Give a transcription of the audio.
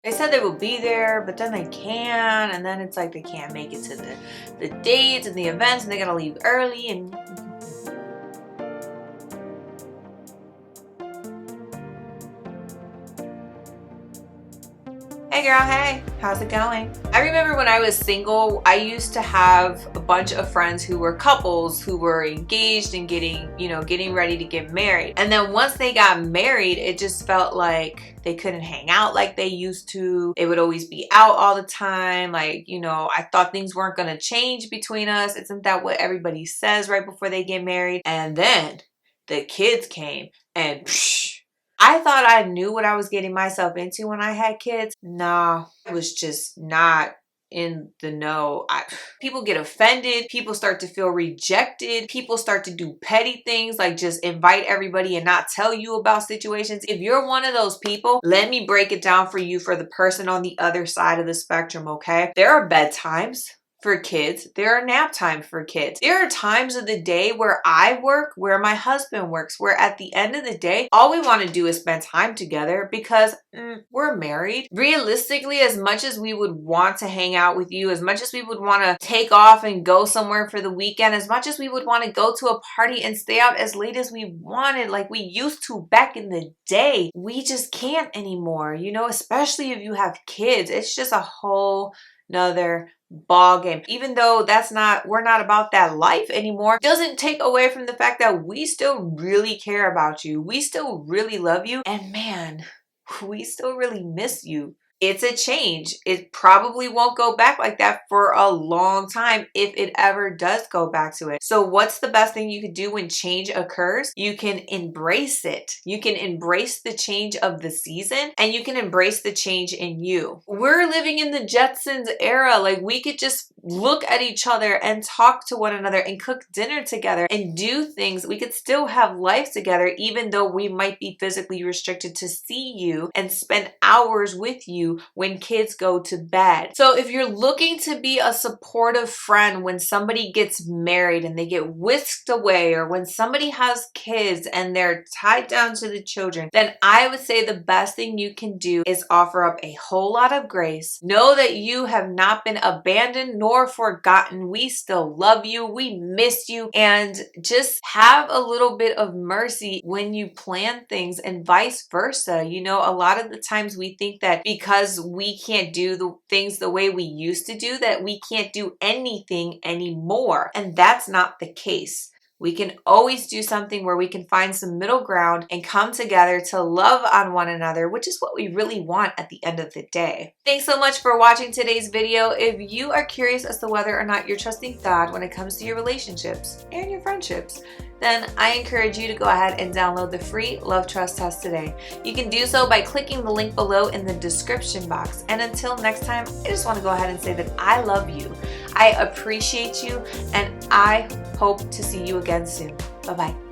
They said they will be there, but then they can't, and then it's like they can't make it to the dates and the events, and they gotta leave early. And hey girl, hey, how's it going? I remember when I was single, I used to have a bunch of friends who were couples who were engaged and getting ready to get married. And then once they got married, it just felt like they couldn't hang out like they used to. It would always be out all the time. Like, I thought things weren't gonna change between us. Isn't that what everybody says right before they get married? And then the kids came and psh, I thought I knew what I was getting myself into when I had kids. Nah, I was just not in the know. People get offended. People start to feel rejected. People start to do petty things like just invite everybody and not tell you about situations. If you're one of those people, let me break it down for you for the person on the other side of the spectrum, okay? There are bedtimes for kids. There are nap time for kids. There are times of the day where I work, where my husband works, where at the end of the day, all we want to do is spend time together because we're married. Realistically, as much as we would want to hang out with you, as much as we would want to take off and go somewhere for the weekend, as much as we would want to go to a party and stay out as late as we wanted, like we used to back in the day, we just can't anymore, especially if you have kids. It's just a whole nother ball game. Even though we're not about that life anymore, doesn't take away from the fact that we still really care about you. We still really love you. And man, we still really miss you. It's a change. It probably won't go back like that for a long time if it ever does go back to it. So what's the best thing you could do when change occurs? You can embrace it. You can embrace the change of the season and you can embrace the change in you. We're living in the Jetsons era. Like we could just look at each other and talk to one another and cook dinner together and do things. We could still have life together even though we might be physically restricted to see you and spend hours with you when kids go to bed. So if you're looking to be a supportive friend when somebody gets married and they get whisked away, or when somebody has kids and they're tied down to the children, then I would say the best thing you can do is offer up a whole lot of grace. Know that you have not been abandoned nor forgotten. We still love you. We miss you. And just have a little bit of mercy when you plan things and vice versa. A lot of the times we think that because we can't do the things the way we used to do, that we can't do anything anymore. And that's not the case. We can always do something where we can find some middle ground and come together to love on one another, which is what we really want at the end of the day. Thanks so much for watching today's video. If you are curious as to whether or not you're trusting God when it comes to your relationships and your friendships, then I encourage you to go ahead and download the free Love Trust Test today. You can do so by clicking the link below in the description box. And until next time, I just want to go ahead and say that I love you, I appreciate you, and I hope to see you again soon. Bye-bye.